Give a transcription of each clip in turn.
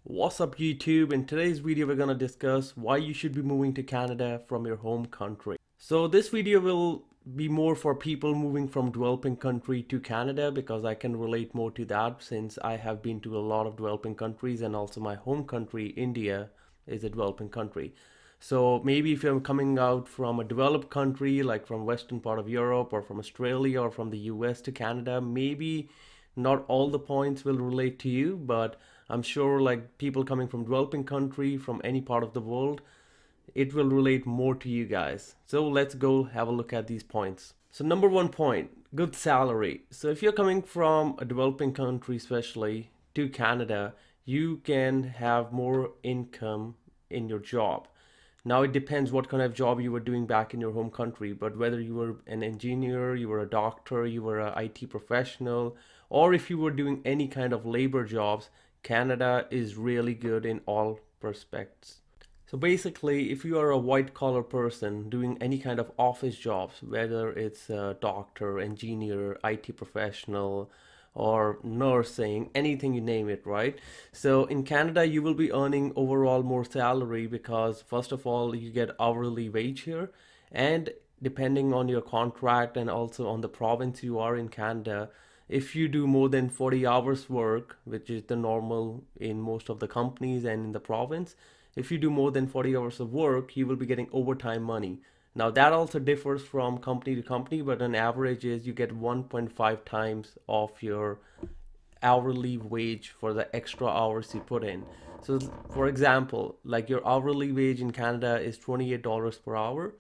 What's up YouTube? In today's video we're going to discuss why you should be moving to Canada from your home country. So this video will be more for people moving from developing country to Canada because I can relate more to that since I have been to a lot of developing countries and also my home country India is a developing country. So maybe if you're coming out from a developed country like from western part of Europe or from Australia or from the US to Canada, maybe not all the points will relate to you, but I'm sure like people coming from developing country from any part of the world, it will relate more to you guys. So let's go have a look at these points. So number one point, good salary. So if you're coming from a developing country, especially to Canada, you can have more income in your job. Now it depends what kind of job you were doing back in your home country, but whether you were an engineer, you were a doctor, you were an IT professional, or if you were doing any kind of labor jobs, Canada is really good in all perspectives. So basically, if you are a white collar person doing any kind of office jobs, whether it's a doctor, engineer, IT professional, or nursing, anything you name it, right? So in Canada, you will be earning overall more salary because first of all, you get hourly wage here, and depending on your contract and also on the province you are in Canada, if you do more than 40 hours work, which is the normal in most of the companies and in the province, if you do more than 40 hours of work, you will be getting overtime money. Now that also differs from company to company, but on average is you get 1.5 times of your hourly wage for the extra hours you put in. So for example, like your hourly wage in Canada is $28 per hour.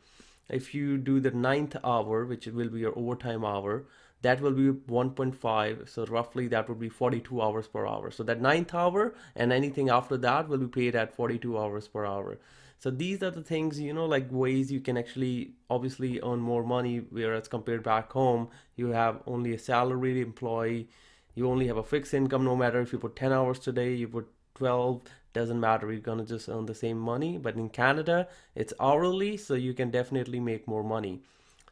If you do the ninth hour, which will be your overtime hour, that will be 1.5, so roughly that would be 42 hours per hour. So that ninth hour and anything after that will be paid at 42 hours per hour. So these are the things, like ways you can actually obviously earn more money, whereas compared back home, you have only a salaried employee, you only have a fixed income. No matter if you put 10 hours today, you put 12, doesn't matter, you're gonna just earn the same money. But in Canada, it's hourly, so you can definitely make more money.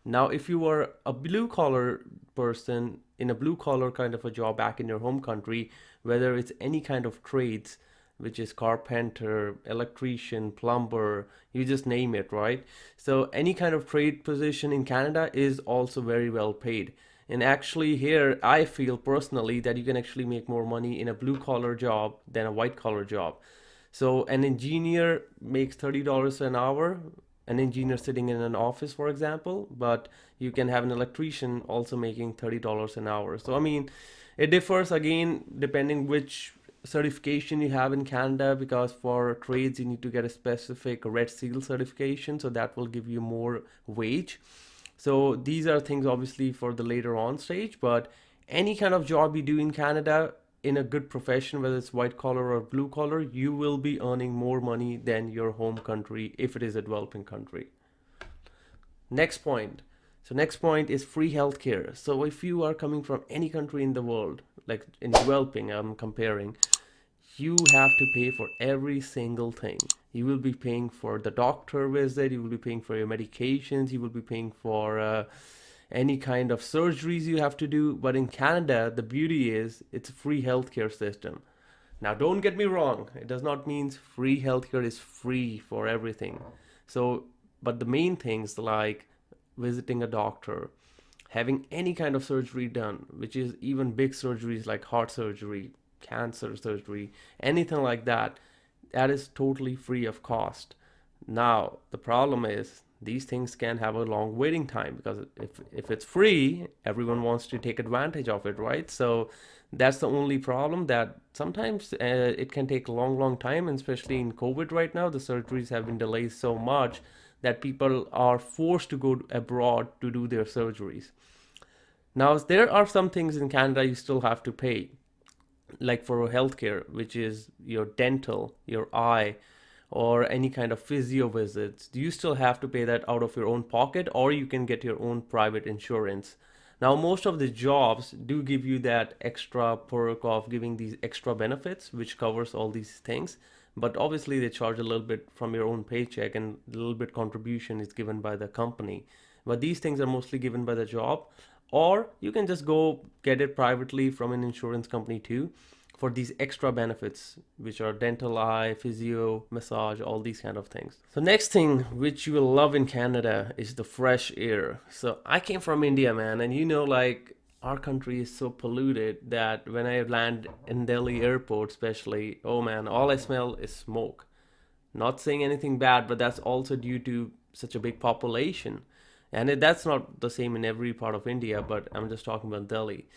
Now, if you were a blue collar person in a blue collar kind of a job back in your home country, whether it's any kind of trades, which is carpenter, electrician, plumber, you just name it, right? So any kind of trade position in Canada is also very well paid. And actually here, I feel personally that you can actually make more money in a blue collar job than a white collar job. So an engineer makes $30 an hour, an engineer sitting in an office, for example, but you can have an electrician also making $30 an hour. So, I mean, it differs again depending which certification you have in Canada, because for trades you need to get a specific red seal certification, so that will give you more wage. So these are things obviously for the later on stage, but any kind of job you do in Canada in a good profession, whether it's white collar or blue collar, you will be earning more money than your home country if it is a developing country. Next point. So next point is free healthcare. So if you are coming from any country in the world, like in developing, I'm comparing, you have to pay for every single thing. You will be paying for the doctor visit, you will be paying for your medications, you will be paying for any kind of surgeries you have to do. But in Canada, the beauty is it's a free healthcare system. Now, don't get me wrong, it does not mean free healthcare is free for everything. So, but the main things like visiting a doctor, having any kind of surgery done, which is even big surgeries like heart surgery, cancer surgery, anything like that, that is totally free of cost. Now, the problem is these things can have a long waiting time because if it's free, everyone wants to take advantage of it, right? So that's the only problem, that sometimes it can take a long time, and especially in COVID right now, the surgeries have been delayed so much that people are forced to go abroad to do their surgeries. Now, there are some things in Canada you still have to pay, like for healthcare, which is your dental, your eye, or any kind of physio visits. You still have to pay that out of your own pocket, or you can get your own private insurance. Now, most of the jobs do give you that extra perk of giving these extra benefits, which covers all these things. But obviously, they charge a little bit from your own paycheck, and a little bit contribution is given by the company. But these things are mostly given by the job, or you can just go get it privately from an insurance company too. for these extra benefits, which are dental, eye, physio, massage, all these kind of things. So next thing which you will love in Canada is the fresh air. So I came from India, man, and like our country is so polluted that when I land in Delhi airport especially, oh man, all I smell is smoke. Not saying anything bad, but that's also due to such a big population. And that's not the same in every part of India, but I'm just talking about Delhi.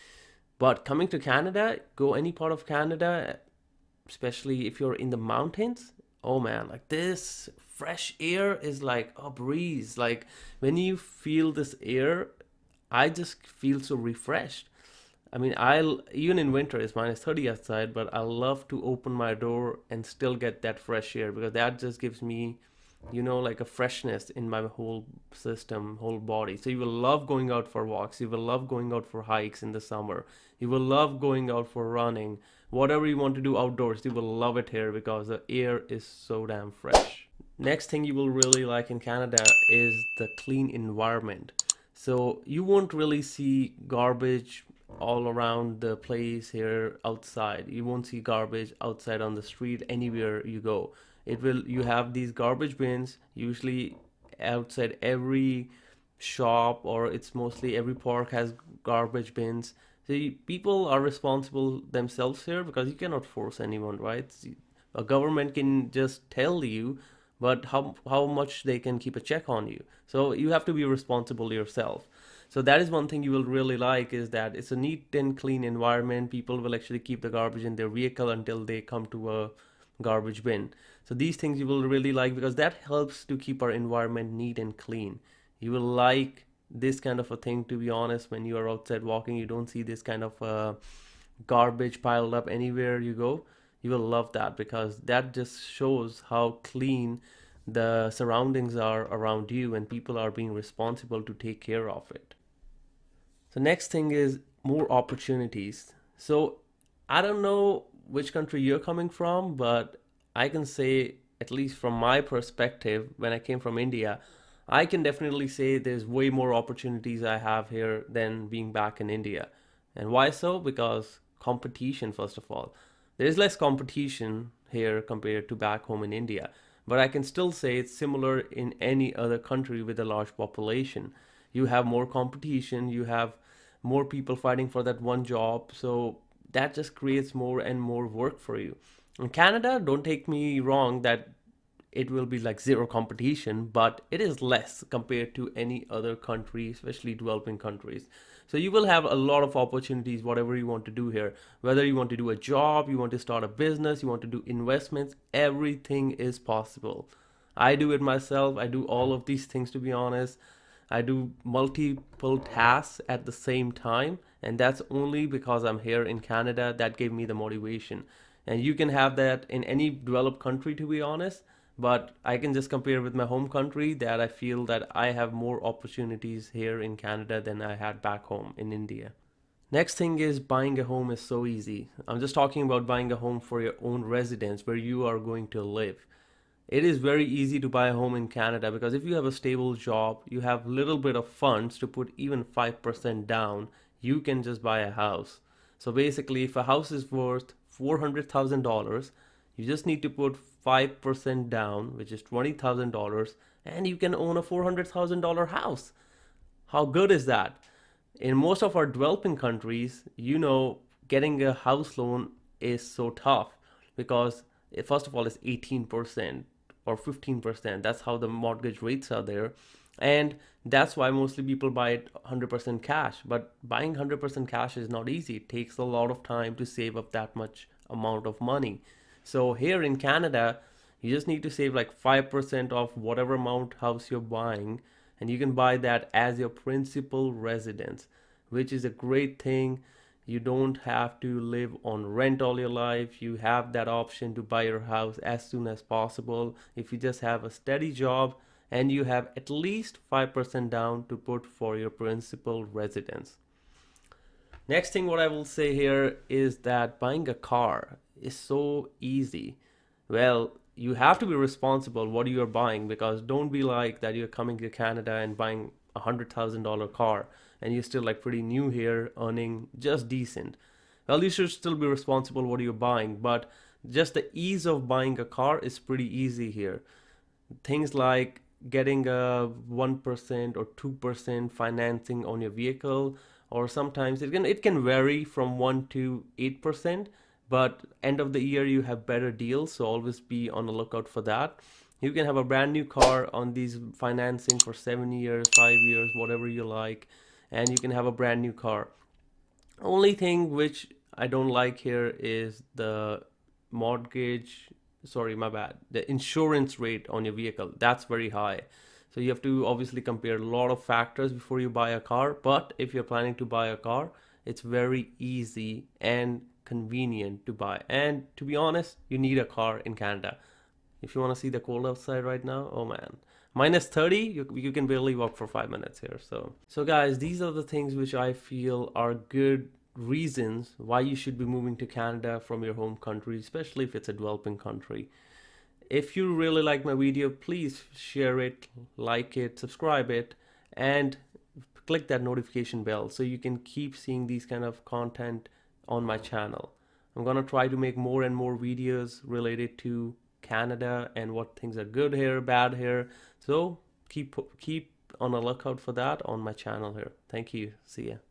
But coming to Canada, go any part of Canada, especially if you're in the mountains, oh man, like this fresh air is like a breeze. Like when you feel this air, I just feel so refreshed. I mean, I'll even in winter it's -30 outside, but I love to open my door and still get that fresh air because that just gives me, like a freshness in my whole system, whole body. So you will love going out for walks. You will love going out for hikes in the summer. You will love going out for running. Whatever you want to do outdoors, you will love it here because the air is so damn fresh. Next thing you will really like in Canada is the clean environment. So you won't really see garbage all around the place here outside. You won't see garbage outside on the street anywhere you go. You have these garbage bins usually outside every shop, or it's mostly every park has garbage bins. So people are responsible themselves here because you cannot force anyone, right? A government can just tell you, but how much they can keep a check on you. So you have to be responsible yourself. So that is one thing you will really like, is that it's a neat and clean environment. People will actually keep the garbage in their vehicle until they come to a garbage bin. So these things you will really like because that helps to keep our environment neat and clean. You will like this kind of a thing, to be honest. When you are outside walking, you don't see this kind of garbage piled up anywhere you go. You will love that because that just shows how clean the surroundings are around you and people are being responsible to take care of it. So next thing is more opportunities. So I don't know which country you're coming from, but I can say, at least from my perspective, when I came from India, I can definitely say there's way more opportunities I have here than being back in India. And why so? Because competition, first of all. There's less competition here compared to back home in India. But I can still say it's similar in any other country with a large population. You have more competition, you have more people fighting for that one job. So that just creates more and more work for you. In Canada, don't take me wrong that it will be like zero competition, but it is less compared to any other country, especially developing countries. So you will have a lot of opportunities, whatever you want to do here. Whether you want to do a job, you want to start a business, you want to do investments, everything is possible. I do it myself. I do all of these things, to be honest. I do multiple tasks at the same time, and that's only because I'm here in Canada. That gave me the motivation. And you can have that in any developed country, to be honest. But I can just compare with my home country that I feel that I have more opportunities here in Canada than I had back home in India. Next thing is buying a home is so easy. I'm just talking about buying a home for your own residence where you are going to live. It is very easy to buy a home in Canada because if you have a stable job, you have little bit of funds to put even 5% down, you can just buy a house. So basically, if a house is worth $400,000, you just need to put 5% down, which is $20,000, and you can own a $400,000 house. How good is that? In most of our developing countries, getting a house loan is so tough because first of all, it's 18% or 15%. That's how the mortgage rates are there. And that's why mostly people buy it 100% cash. But buying 100% cash is not easy. It takes a lot of time to save up that much amount of money. So here in Canada, you just need to save like 5% of whatever amount house you're buying, and you can buy that as your principal residence, which is a great thing. You don't have to live on rent all your life. You have that option to buy your house as soon as possible if you just have a steady job and you have at least 5% down to put for your principal residence. Next thing what I will say here is that buying a car is so easy. Well, you have to be responsible what you are buying, because don't be like that you're coming to Canada and buying $100,000 car and you're still like pretty new here earning just decent. Well, you should still be responsible what you're buying, but just the ease of buying a car is pretty easy here. Things like getting a 1% or 2% financing on your vehicle, or sometimes it can vary from 1 to 8%, but end of the year you have better deals, so always be on the lookout for that. You can have a brand new car on these financing for 7 years, 5 years, whatever you like, and you can have a brand new car. Only thing which I don't like here is the mortgage, sorry, my bad, the insurance rate on your vehicle. That's very high. So you have to obviously compare a lot of factors before you buy a car. But if you're planning to buy a car, it's very easy and convenient to buy. And to be honest, you need a car in Canada. If you want to see the cold outside right now, oh man, -30, you can barely walk for 5 minutes here. So guys, these are the things which I feel are good reasons why you should be moving to Canada from your home country, especially if it's a developing country. If you really like my video, please share it, like it, subscribe it, and click that notification bell so you can keep seeing these kind of content on my channel. I'm gonna try to make more and more videos related to Canada and what things are good here, bad here. So keep on a lookout for that on my channel here. Thank you. See ya.